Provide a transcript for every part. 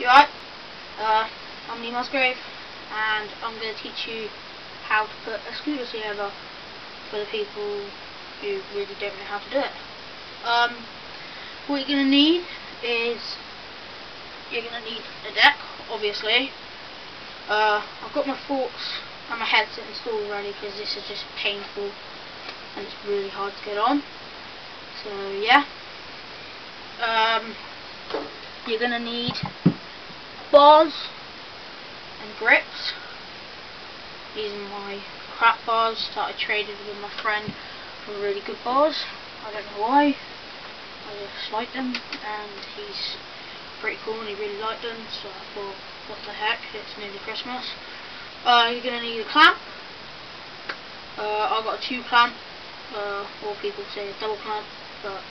Right, I'm the Musgrave, and I'm going to teach you how to put a scooter together for the people who really don't know how to do it. What you're going to need is, you're going to need a deck, obviously. I've got my forks and my headset installed already because this is just painful and it's really hard to get on. So yeah, you're going to need bars and grips. These are my crap bars that I traded with my friend for really good bars. I don't know why, I just like them, and he's pretty cool and he really liked them, so I thought, what the heck, it's nearly Christmas. You're going to need a clamp. I've got a 2 clamp, or people say a double clamp, but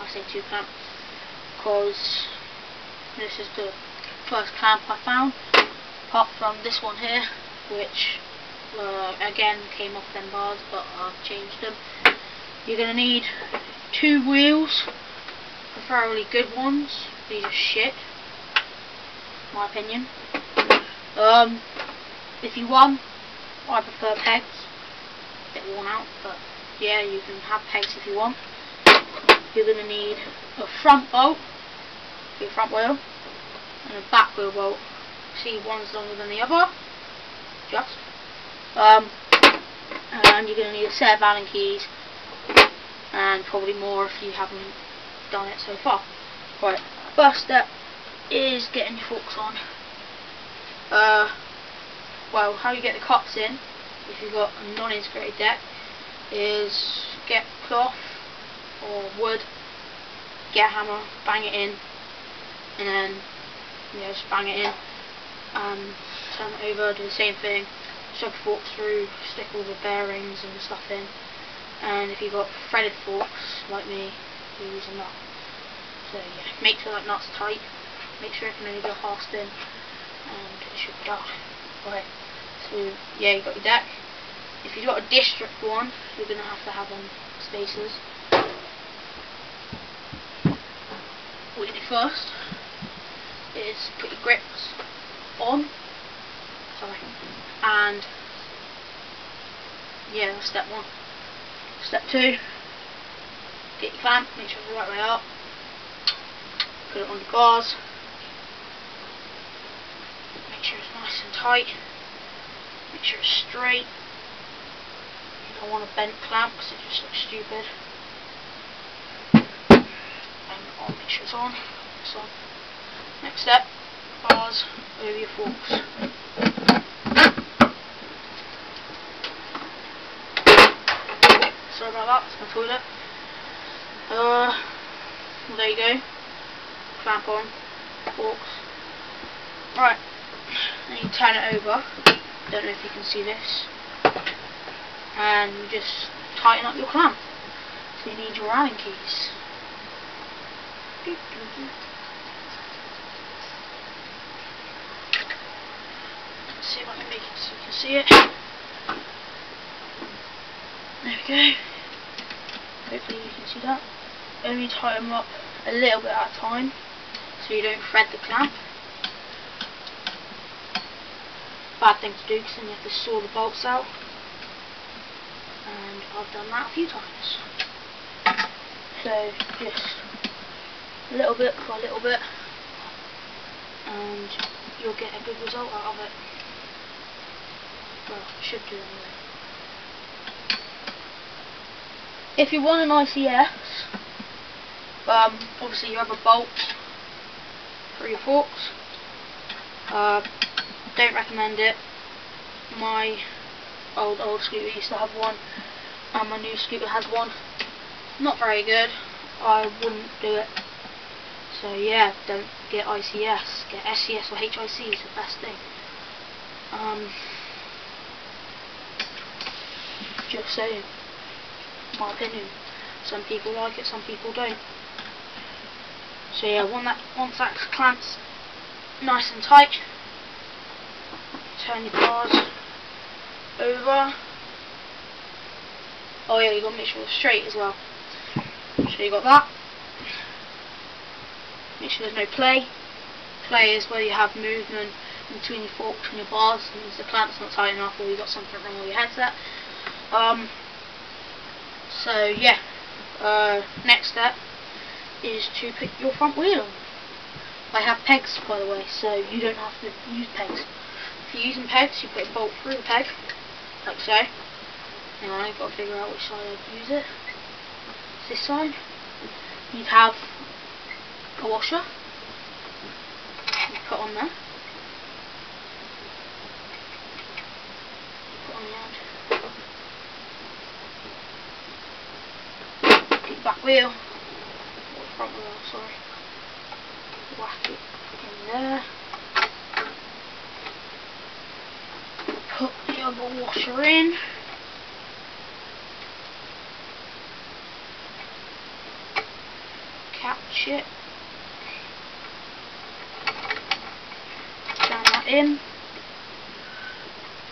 I say 2 clamp because this is the first clamp I found, apart from this one here, which again came off them bars, but I've changed them. You're going to need 2 wheels, preferably good ones. These are shit, my opinion. If you want, I prefer pegs, a bit worn out, but yeah, you can have pegs if you want. You're going to need a front bolt for your front wheel and a back wheel bolt. See, one's longer than the other, just. And you're going to need a set of Allen keys, and probably more if you haven't done it so far. Right, first step is getting your forks on. Well, how you get the cups in, if you've got a non-integrated deck, is get cloth or wood, get a hammer, bang it in, and then just bang it in, and turn it over, do the same thing, shove the forks through, stick all the bearings and stuff in, and if you've got threaded forks like me, you use a nut. So yeah, make sure that nut's tight, make sure it can only go half spin, and it should be done. Right, so yeah, you've got your deck. If you've got a district one, you're going to have them spacers. What you do first is put your grips on, and yeah, that's step 1. Step 2, get your clamp, make sure it's the right way up, put it on the bars, make sure it's nice and tight, make sure it's straight. You don't want a bent clamp because it just looks stupid. And I'll make sure it's on. It's on. Next step, bars over your forks. Sorry about that, it's my toilet. Well, there you go. Clamp on, forks. Right, then you turn it over. Don't know if you can see this. And you just tighten up your clamp. So you need your Allen keys. Let's see if I can make it so you can see it. There we go. Hopefully you can see that. Only tighten them up a little bit at a time so you don't thread the clamp. Bad thing to do because then you have to saw the bolts out. And I've done that a few times. So just a little bit for a little bit, and you'll get a good result out of it. Well, should do anyway. If you want an ICS, obviously you have a bolt for your forks. Don't recommend it. My old scooter used to have one, and my new scooter has one. Not very good. I wouldn't do it. So yeah, don't get ICS. Get SCS or HIC is the best thing. Just saying. My opinion. Some people like it, some people don't. So yeah, once that clamps nice and tight, turn your bars over. Oh yeah, you got to make sure it's straight as well. So you got that. Make sure there's no play. play is where you have movement between your forks and your bars, and if the clamp's not tight enough or you've got something wrong with your headset. So yeah, next step is to put your front wheel on. I have pegs, by the way, so you don't have to use pegs. If you're using pegs, you put a bolt through the peg, like so. Now I've got to figure out which side I'd use it. It's this side. You'd have a washer. You put on there. Put on the end. Your back wheel. Or front wheel, sorry. Whack it in there. Put the other washer in. Catch it. Jam that in.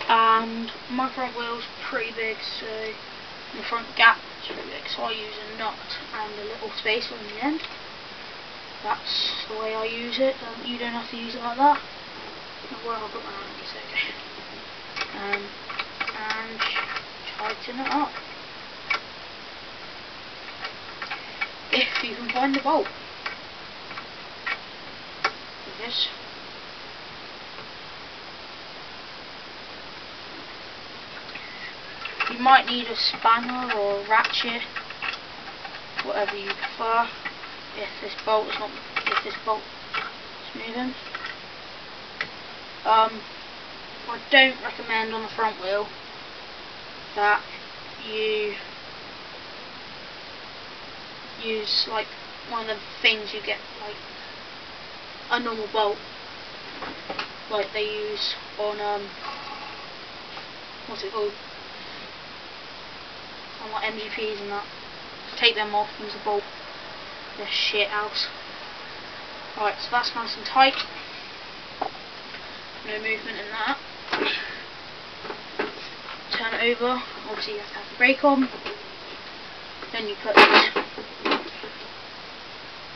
And my front wheel's pretty big, so the front gap is pretty big, so I use a nut and a little spacer on the end. That's the way I use it. You don't have to use it like that. Well, I've got my hand, it's okay. And tighten it up. If you can find the bolt. Like this. You might need a spanner or a ratchet, whatever you prefer. If this bolt is moving. I don't recommend on the front wheel that you use like one of the things you get, like a normal bolt like they use on what's it called, on like MGPs and that. Take them off, use a bolt. They're shit house. Right, so that's nice and tight. No movement in that. Turn it over. Obviously you have to have the brake on. Then you put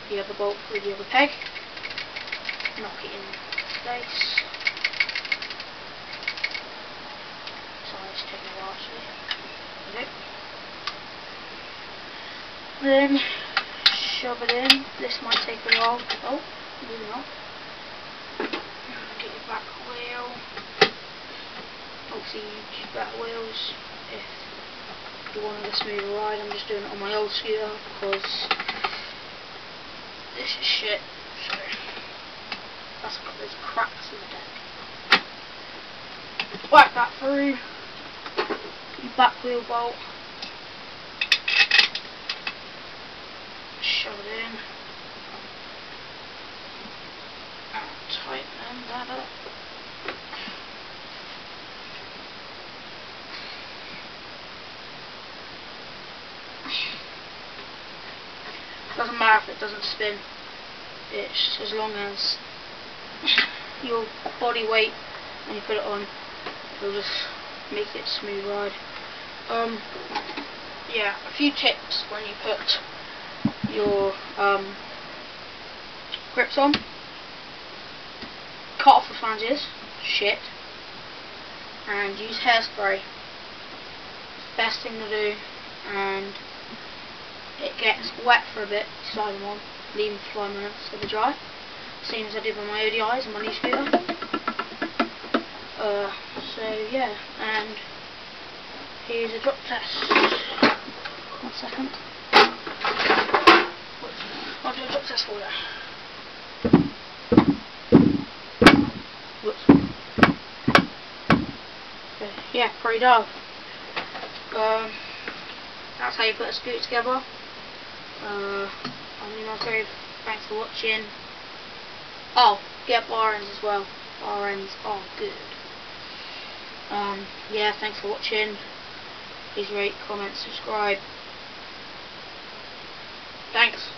the other bolt through the other peg. Knock it in place. Sorry, it's taking a while actually. Okay. Then shove it in. This might take a while. Oh, maybe not. Get your back wheel. Obviously you use back wheels if you wanted a smoother ride. I'm just doing it on my old scooter because this is shit. So that's got those cracks in the deck. Whack that through. Your back wheel bolt. Shove it in. And tighten that up. Doesn't matter if it doesn't spin. It's as long as your body weight when you put it on, it'll just make it a smooth ride. Yeah, a few tips when you put your grips on. Cut off the flanges, shit, and use hairspray. Best thing to do, and it gets wet for a bit, slide them on, leave them for 5 minutes so they dry, same as I did with my ODIs and my new scooter. So yeah, and here's a drop test. 1 second. I'll do a drop test for you. Whoops. Okay, yeah, pretty dull. That's how you put a scooter together. I'm musgrave. Thanks for watching. Oh, get bar ends as well. Bar ends are good. Yeah, thanks for watching. Please rate, comment, subscribe. Thanks.